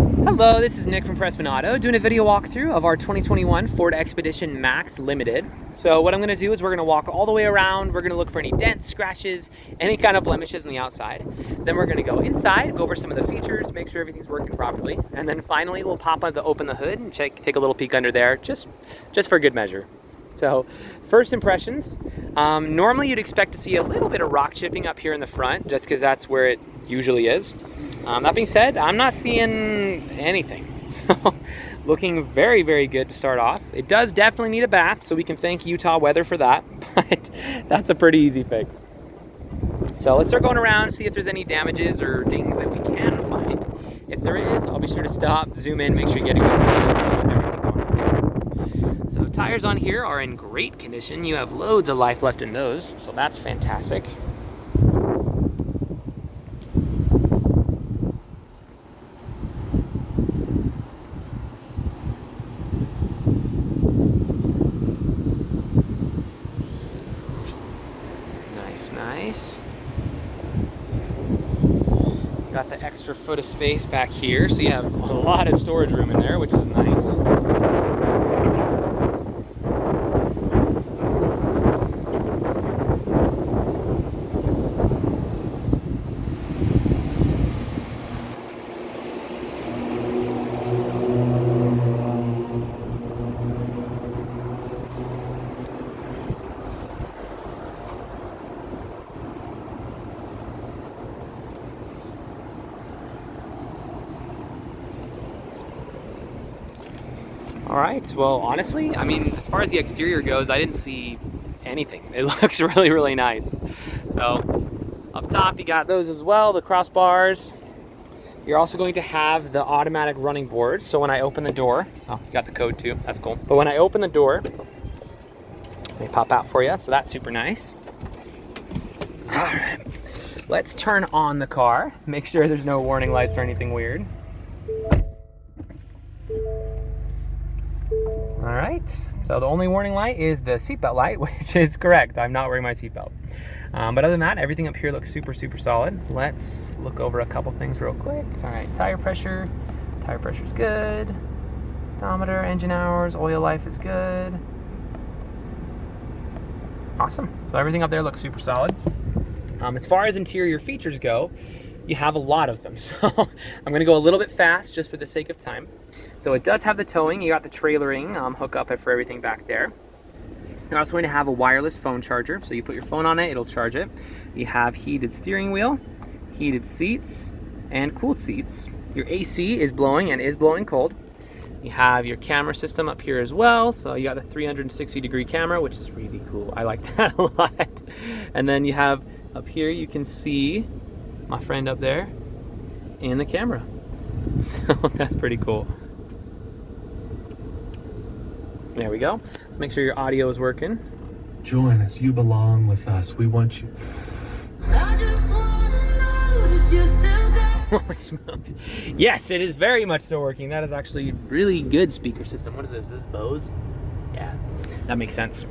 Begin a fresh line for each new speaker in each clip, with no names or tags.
Hello, this is Nick from Prestman Auto doing a video walkthrough of our 2021 Ford Expedition Max Limited. So what I'm going to do is we're going to walk all the way around. We're going to look for any dents, scratches, any kind of blemishes on the outside. Then we're going to go inside, go over some of the features, make sure everything's working properly. And then finally we'll open the hood and take a little peek under there just for good measure. So first impressions, normally you'd expect to see a little bit of rock chipping up here in the front just because that's where it usually is. That being said, I'm not seeing anything. So, looking very, very good to start off. It does definitely need a bath, so we can thank Utah weather for that, but that's a pretty easy fix. So let's start going around, see if there's any damages or things that we can find. If there is, I'll be sure to stop, zoom in, make sure you get a good view of everything going on. So tires on here are in great condition. You have loads of life left in those, so that's fantastic. Nice. Got the extra foot of space back here, so you have a lot of storage room in there, which is nice. All right, well, honestly, I mean, as far as the exterior goes, I didn't see anything. It looks really, really nice. So up top, you got those as well, the crossbars. You're also going to have the automatic running boards. So when I open the door, oh, you got the code too, that's cool. But when I open the door, they pop out for you, so that's super nice. All right, let's turn on the car. Make sure there's no warning lights or anything weird. All right, so the only warning light is the seatbelt light, which is correct. I'm not wearing my seatbelt. But other than that, everything up here looks super, super solid. Let's look over a couple things real quick. All right, tire pressure's good. Odometer, engine hours, oil life is good. Awesome, so everything up there looks super solid. As far as interior features go, you have a lot of them. So I'm gonna go a little bit fast just for the sake of time. So it does have the towing. You got the trailering hookup for everything back there. You're also going to have a wireless phone charger. So you put your phone on it, it'll charge it. You have heated steering wheel, heated seats, and cooled seats. Your AC is blowing and is blowing cold. You have your camera system up here as well. So you got the 360-degree camera, which is really cool. I like that a lot. And then you have up here, you can see my friend up there in the camera. So that's pretty cool. There we go. Let's make sure your audio is working.
Join us. You belong with us. We want you.
I just wanna know that you still got.
Holy smokes. Yes, it is very much still working. That is actually a really good speaker system. What is this? Is this Bose? Yeah, that makes sense.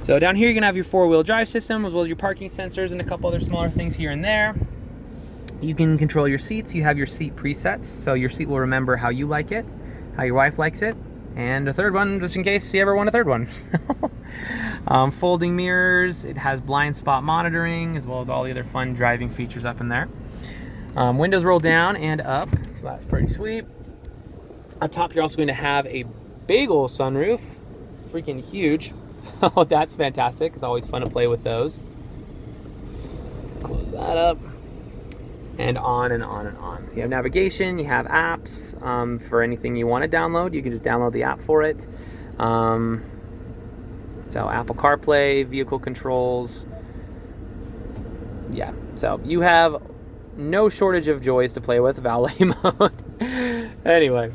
So down here, you're gonna have your four-wheel drive system as well as your parking sensors and a couple other smaller things here and there. You can control your seats. You have your seat presets, so your seat will remember how you like it, how your wife likes it, and a third one just in case you ever want a third one. Folding mirrors. It has blind spot monitoring as well as all the other fun driving features up in there. Windows roll down and up, so that's pretty sweet. Up top, you're also going to have a big old sunroof, freaking huge. So that's fantastic. It's always fun to play with those. Close that up. And on and on and on. So you have navigation, you have apps for anything you want to download. You can just download the app for it. So Apple CarPlay, vehicle controls. Yeah, so you have no shortage of joys to play with, valet mode. Anyway,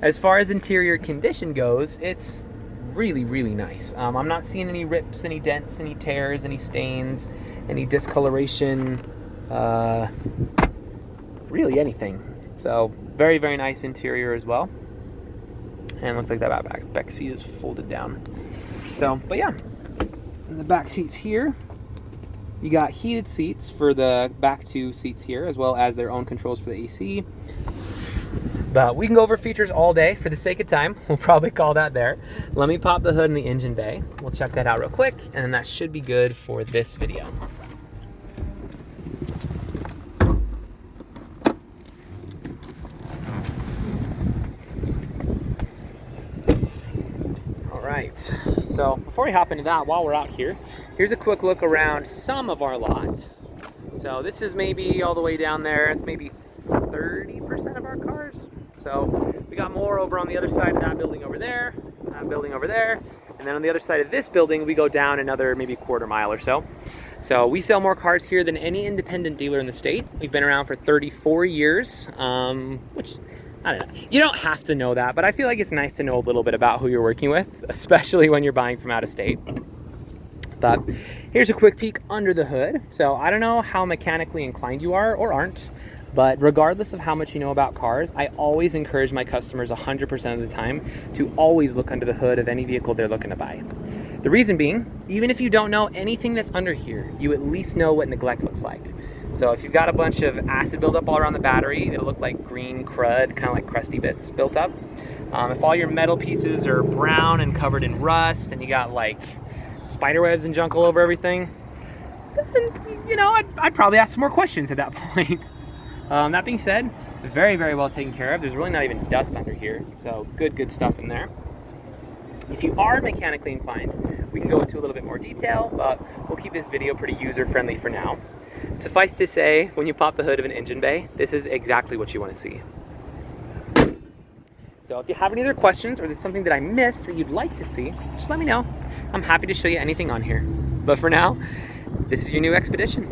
as far as interior condition goes, it's really, really nice. I'm not seeing any rips, any dents, any tears, any stains, any discoloration. Really anything. So very, very nice interior as well. And looks like that back seat is folded down. So, but yeah, in the back seats here, you got heated seats for the back two seats here, as well as their own controls for the AC. But we can go over features all day. For the sake of time, we'll probably call that there. Let me pop the hood in the engine bay. We'll check that out real quick, and then that should be good for this video. All right, so before we hop into that, while we're out here, here's a quick look around some of our lot. So this is maybe all the way down there. It's maybe 30% of our cars. So we got more over on the other side of that building over there, and then on the other side of this building, we go down another maybe quarter mile or so. So we sell more cars here than any independent dealer in the state. We've been around for 34 years, which, I don't know. You don't have to know that, but I feel like it's nice to know a little bit about who you're working with, especially when you're buying from out of state. But here's a quick peek under the hood. So I don't know how mechanically inclined you are or aren't, but regardless of how much you know about cars, I always encourage my customers 100% of the time to always look under the hood of any vehicle they're looking to buy. The reason being, even if you don't know anything that's under here, you at least know what neglect looks like. So if you've got a bunch of acid buildup all around the battery, it'll look like green crud, kind of like crusty bits built up. If all your metal pieces are brown and covered in rust, and you got like spider webs and junk all over everything, then, you know, I'd probably ask some more questions at that point. That being said, very, very well taken care of. There's really not even dust under here, so good stuff in there. If you are mechanically inclined, we can go into a little bit more detail, but we'll keep this video pretty user-friendly for now. Suffice to say, when you pop the hood of an engine bay, this is exactly what you want to see. So if you have any other questions or there's something that I missed that you'd like to see, just let me know. I'm happy to show you anything on here. But for now, this is your new Expedition.